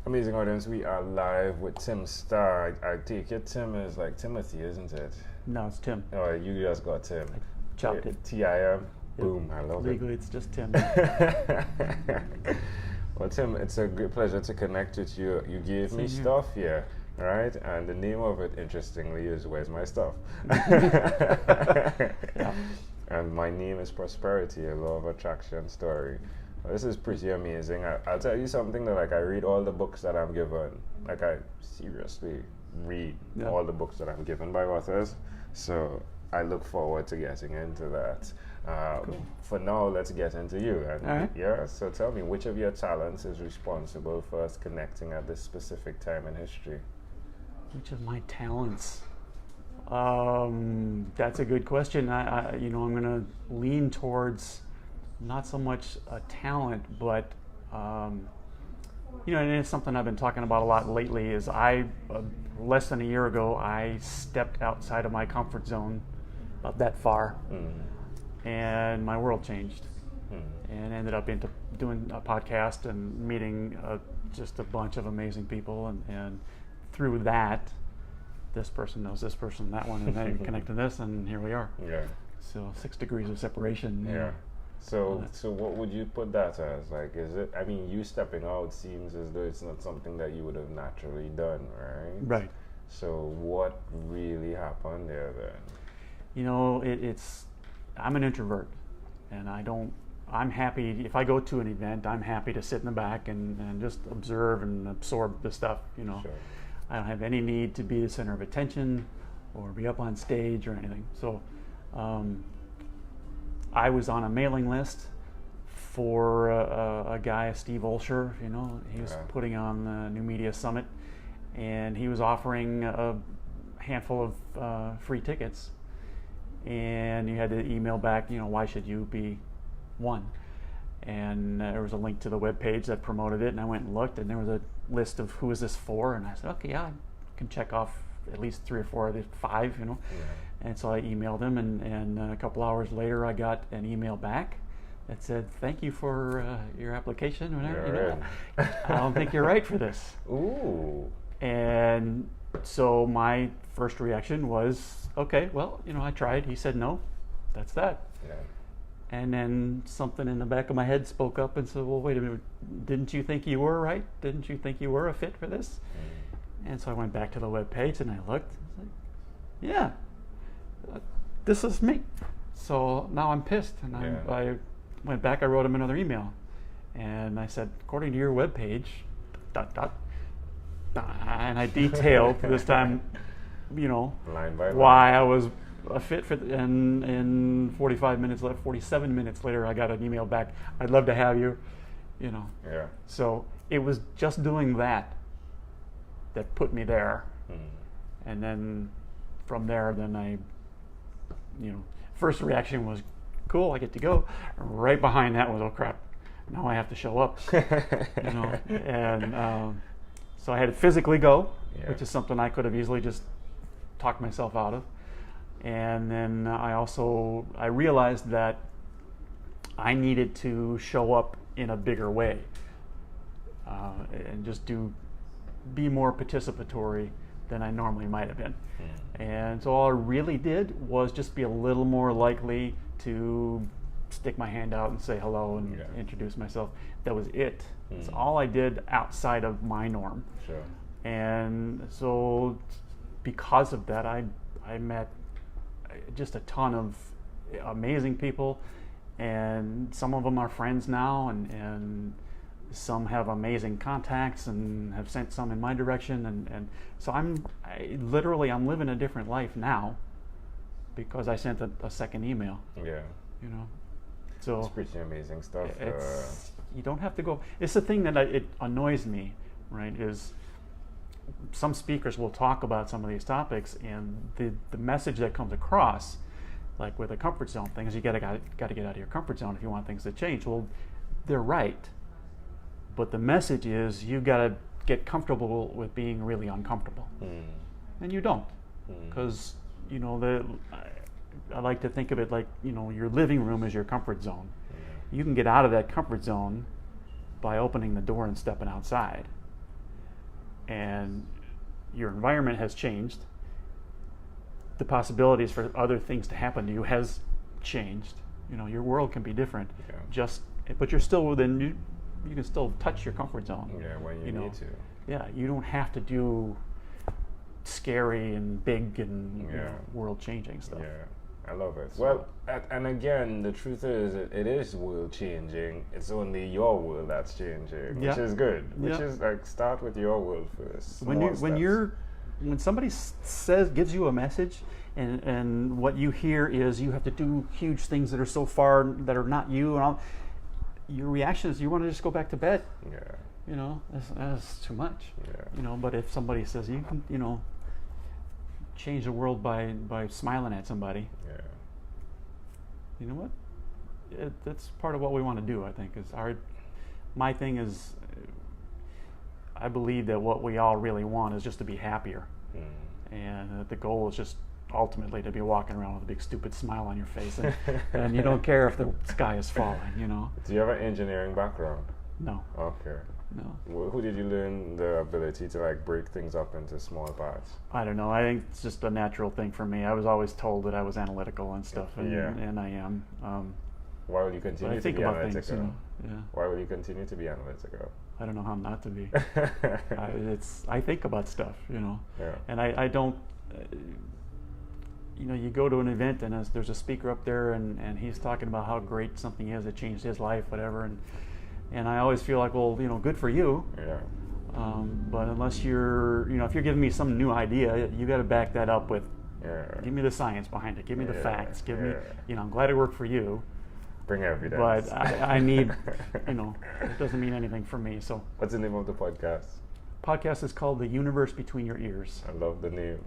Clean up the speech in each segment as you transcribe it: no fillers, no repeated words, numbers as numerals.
Amazing audience, we are live with Tim Starr. I take it Tim is like Timothy, isn't it? No, it's Tim. Oh, you just got Tim. Chopped it. T-I-M. Boom, I love Legally, it's just Tim. it. Well, Tim, it's a great pleasure to connect with you. You gave me stuff here, right? And the name of it, interestingly, is Where's My Stuff? Yeah. And my name is Prosperity, a law of attraction story. This is pretty amazing. I'll tell you something that I read all the books that I'm given. I seriously read all the books that I'm given by authors. So I look forward to getting into that. Cool. For now, let's get into you. And all right. Yeah, so tell me, which of your talents is responsible for us connecting at this specific time in history? Which of my talents? That's a good question. I'm going to lean towards not so much a talent, but and it's something I've been talking about a lot lately. Is less than a year ago, I stepped outside of my comfort zone, about that far, and my world changed, and ended up into doing a podcast and meeting just a bunch of amazing people, and through that, this person knows this person, that one, and then you connect to this, and here we are. Yeah. So 6 degrees of separation. Yeah. So what would you put that as? Like, is it, I mean, you stepping out seems as though it's not something that you would have naturally done, right? Right. So what really happened there then? I'm an introvert, and I'm happy, if I go to an event, I'm happy to sit in the back and just observe and absorb the stuff, Sure. I don't have any need to be the center of attention or be up on stage or anything. So I was on a mailing list for a guy, Steve Olsher, he was putting on the New Media Summit, and he was offering a handful of free tickets, and you had to email back, why should you be one? And there was a link to the webpage that promoted it, and I went and looked, and there was a list of who is this for, and I said, okay, yeah, I can check off at least 3 or 4 of the 5, Yeah. And so I emailed him, and a couple hours later I got an email back that said, thank you for your application, whatever. I don't think you're right for this. Ooh. And so my first reaction was, okay, well, I tried. He said no, that's that. Yeah. And then something in the back of my head spoke up and said, well, wait a minute, didn't you think you were right? Didn't you think you were a fit for this? And so I went back to the web page and I looked. I was like, yeah, this is me. So now I'm pissed. And I went back, I wrote him another email. And I said, according to your web page, ... And I detailed this time, Line by why line. I was a fit for, and 47 minutes later, I got an email back. I'd love to have you, Yeah. So it was just doing that put me there. And then from there, I, first reaction was, cool, I get to go. Right behind that was, oh crap, now I have to show up, and so I had to physically go, which is something I could have easily just talked myself out of. And then I realized that I needed to show up in a bigger way, and just be more participatory than I normally might have been. And so all I really did was just be a little more likely to stick my hand out and say hello and introduce myself. That was it. That's all I did outside of my norm. Sure. And so because of that, I met just a ton of amazing people, and some of them are friends now, and some have amazing contacts and have sent some in my direction, and so I'm living a different life now because I sent a second email. Yeah. So it's pretty amazing stuff. You don't have to go. It's the thing that it annoys me, right? Is some speakers will talk about some of these topics, and the message that comes across, like with a comfort zone thing, is you got to get out of your comfort zone if you want things to change. Well, they're right, but the message is you got to get comfortable with being really uncomfortable, and you don't, because I like to think of it like your living room is your comfort zone. You can get out of that comfort zone by opening the door and stepping outside. and your environment has changed, the possibilities for other things to happen to you has changed. Your world can be different. Yeah. But you're still within. You can still touch your comfort zone. Yeah, when you need to. Yeah, you don't have to do scary and big and world-changing stuff. Yeah, I love it. So, and again, the truth is, it is world-changing. It's only your world that's changing, which is good. Which is like, start with your world first. When somebody gives you a message, and what you hear is you have to do huge things that are so far that are not you, and all, your reaction is you want to just go back to bed. Yeah. That's too much. Yeah. But if somebody says you can, change the world by smiling at somebody. Yeah. You know what? That's part of what we want to do. I think my thing is, I believe that what we all really want is just to be happier, and that the goal is just ultimately to be walking around with a big stupid smile on your face, and you don't care if the sky is falling. Do you have an engineering background? No. Okay. No. Who did you learn the ability to break things up into small parts? I don't know. I think it's just a natural thing for me. I was always told that I was analytical and stuff, and I am. Why will you continue to be analytical? Things, Why will you continue to be analytical? I don't know how not to be. I think about stuff, Yeah. And I don't. You go to an event and there's a speaker up there and he's talking about how great something is that changed his life, whatever, and I always feel like, well, good for you. Yeah. But unless you're, if you're giving me some new idea, you got to back that up with, give me the science behind it, give me the facts, give me, I'm glad it worked for you. Bring evidence. But I need, it doesn't mean anything for me. So. What's the name of the podcast? Podcast is called The Universe Between Your Ears. I love the name.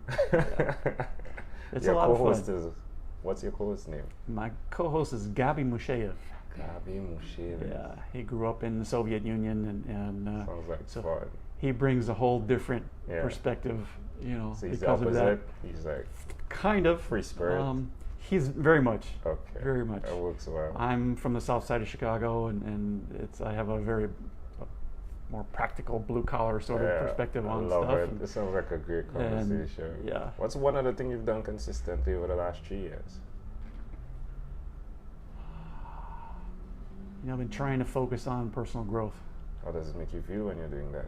It's a lot of fun. What's your co-host name? My co-host is Gabi Musheyev. Gabi Musheyev. Yeah, he grew up in the Soviet Union, and sounds like fun. He brings a whole different perspective, So he's because the opposite. Of that. He's like kind of free spirit. He's very much. Okay. Very much. That works well. I'm from the south side of Chicago, and I have a very more practical, blue-collar sort of perspective on stuff. I love it. This sounds like a great conversation. Yeah. What's one other thing you've done consistently over the last 3 years? I've been trying to focus on personal growth. How does it make you feel when you're doing that?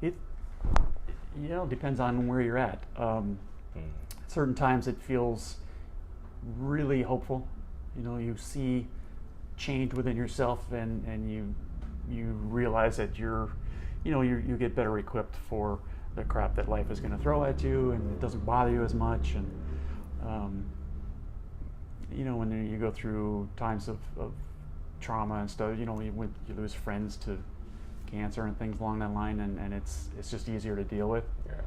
It depends on where you're at. Certain times it feels really hopeful. You see change within yourself, and you realize that you get better equipped for the crap that life is going to throw at you, and it doesn't bother you as much. And when you go through times of trauma and stuff, you lose friends to cancer and things along that line, and it's just easier to deal with. Yeah.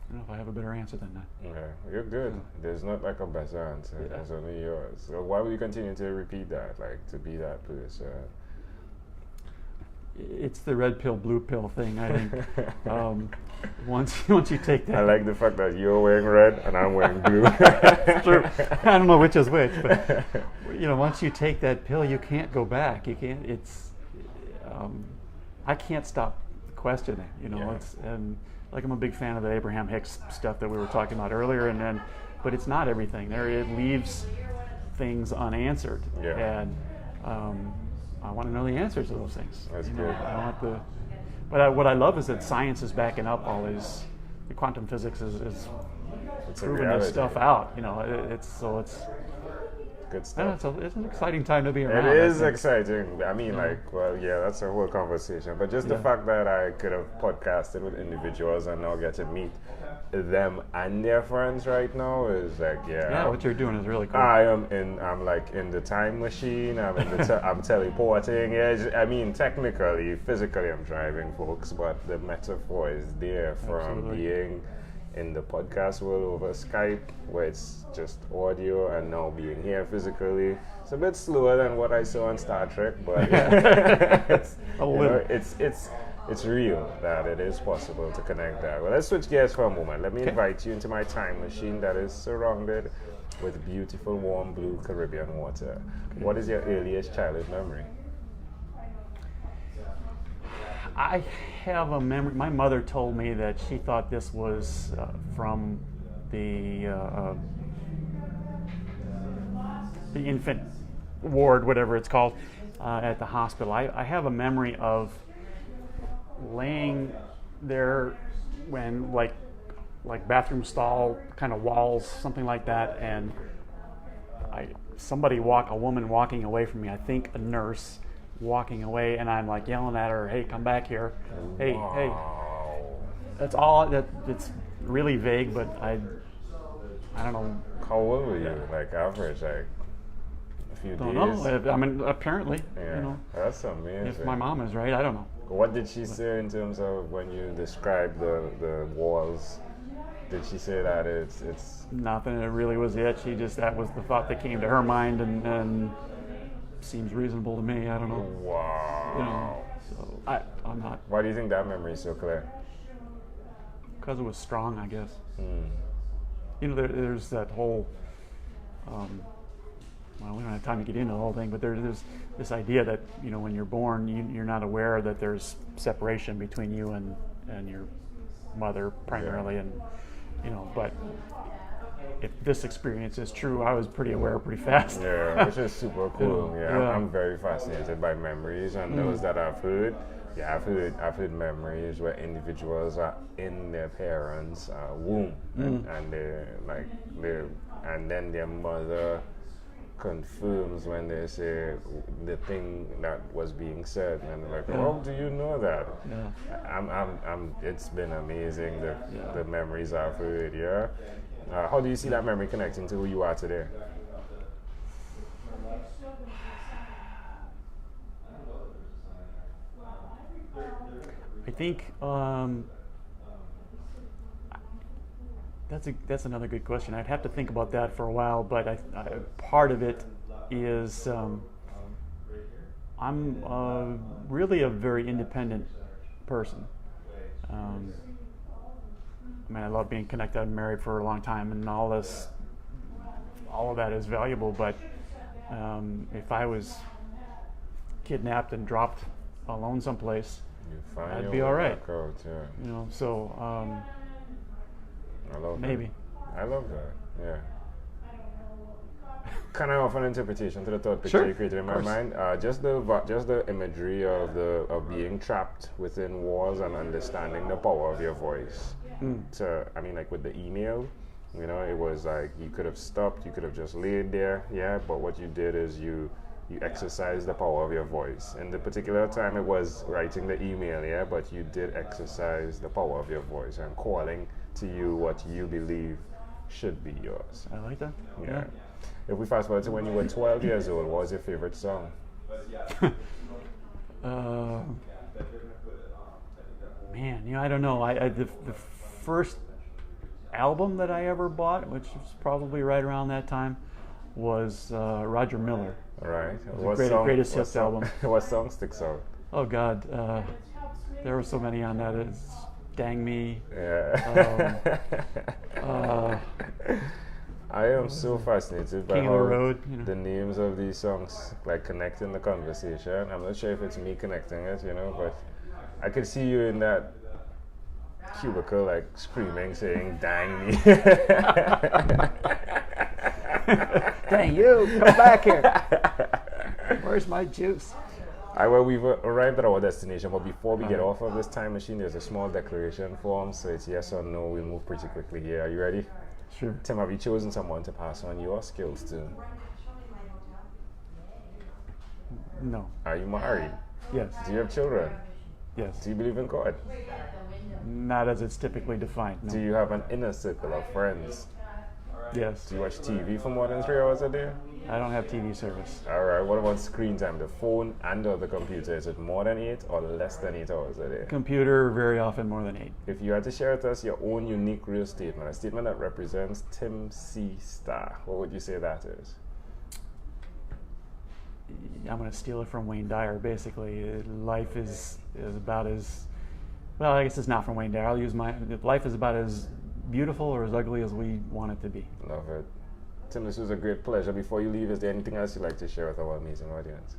I don't know if I have a better answer than that. Yeah, you're good. There's not like a better answer. Yeah. There's only yours. So why will you continue to repeat that, to be that person? It's the red pill, blue pill thing, I think. Once you take that. I like the fact that you're wearing red and I'm wearing blue. It's true. I don't know which is which, but once you take that pill, you can't go back. You can't. I can't stop questioning. I'm a big fan of the Abraham Hicks stuff that we were talking about earlier, but it's not everything. It leaves things unanswered, and I want to know the answers to those things. That's good. But what I love is that science is backing up all these. The quantum physics is proving this stuff out. It's good stuff. It's an exciting time to be around. It is exciting. I mean, that's a whole conversation. But just the fact that I could have podcasted with individuals and now get to meet them and their friends right now is what you're doing is really cool. I'm in the time machine. I'm teleporting. Technically, physically, I'm driving, folks, but the metaphor is there from being in the podcast world over Skype, where it's just audio, and now being here physically. It's a bit slower than what I saw on Star Trek, but it's real that it is possible to connect that. Well, let's switch gears for a moment. Let me invite you into my time machine that is surrounded with beautiful, warm blue Caribbean water. What is your earliest childhood memory? I have a memory. My mother told me that she thought this was from the infant ward, whatever it's called, at the hospital. I have a memory of laying there when like bathroom stall kind of walls, something like that, and a woman walking away from me, I think a nurse walking away, and I'm like yelling at her, "Hey, come back here. Hey, hey." That's all. It's really vague, but I don't know. How old were you? Like average, like a few Don't days? know. I mean, apparently, Yeah, that's amazing. if my mom is right, I don't know. What did she say in terms of when you described the walls? Did she say that it's Nothing. It really was it. That was the thought that came to her mind, and seems reasonable to me. I don't know. wow? So I'm not. Why do you think that memory is so clear? Because it was strong, I guess. Mm. There's that whole. Well, we don't have time to get into the whole thing, but there's this idea that when you're born, you're not aware that there's separation between you and your mother primarily, and but if this experience is true, I was pretty aware pretty fast. Yeah, which is super cool. Yeah. I'm very fascinated by memories, and those that I've heard. Yeah, I've heard memories where individuals are in their parents' womb, and then their mother confirms when they say the thing that was being said, and like, oh, do you know that? Yeah. It's been amazing the memories I've heard. Yeah. How do you see that memory connecting to who you are today? I think that's another good question. I'd have to think about that for a while, but part of it is I'm really a very independent person. I love being connected. I'm married for a long time, and all of that is valuable. But if I was kidnapped and dropped alone someplace, I'd be all right. Out, yeah. So I love maybe. That. I love that. Yeah. Can I offer an interpretation to the thought picture you created in my mind? Just the imagery of being trapped within walls and understanding the power of your voice. So like with the email, it was like you could have stopped, you could have just laid there, but what you did is you exercised the power of your voice. In the particular time, it was writing the email, but you did exercise the power of your voice and calling to you what you believe should be yours. I like that. Yeah. If we fast forward to when you were 12 years old, what was your favorite song? Man, I don't know. The first album that I ever bought, which was probably right around that time, was Roger Miller. All right. It was the greatest hits album. What song sticks out? Oh God, there were so many on that. It's Dang Me. Yeah. I am so fascinated by King of the Road, the names of these songs connect in the conversation. I'm not sure if it's me connecting it, but I could see you in that cubicle screaming, saying, "Dang me." Dang you, come back here. Where's my juice? We've arrived at our destination, but before we get off of this time machine, there's a small declaration form, so it's yes or no. We'll move pretty quickly here. Are you ready? Sure. Tim, have you chosen someone to pass on your skills to? No. Are you married? Yes. Do you have children? Yes. Do you believe in God? Not as it's typically defined, no. Do you have an inner circle of friends? Yes. Do you watch TV for more than 3 hours a day? I don't have TV service. All right. What about screen time? The phone and or the computer, is it more than 8 or less than 8 hours a day? Computer, very often more than 8. If you had to share with us your own unique real statement, a statement that represents Tim C. Star, what would you say that is? I'm going to steal it from Wayne Dyer, basically. Life is about as, well, I guess it's not from Wayne Dyer. I'll use life is about as beautiful or as ugly as we want it to be. Love it. Tim, this was a great pleasure. Before you leave, is there anything else you'd like to share with our amazing audience?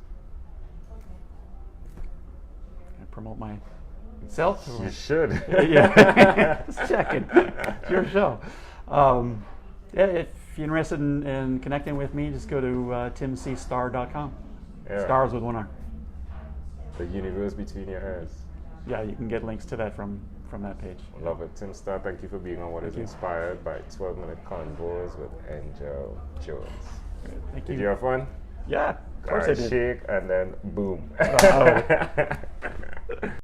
Can I promote myself? You should. Yeah, just checking. It's your show. Yeah, if you're interested in connecting with me, just go to timcstar.com. Yeah. Stars with one R. The universe between your ears. Yeah, you can get links to that from that page. Love it. Tim Starr, thank you for being on What Is Inspired by 12-Minute Convos with Angel Jones. Thank you. Did you have fun? Yeah, of course I did. Shake and then boom.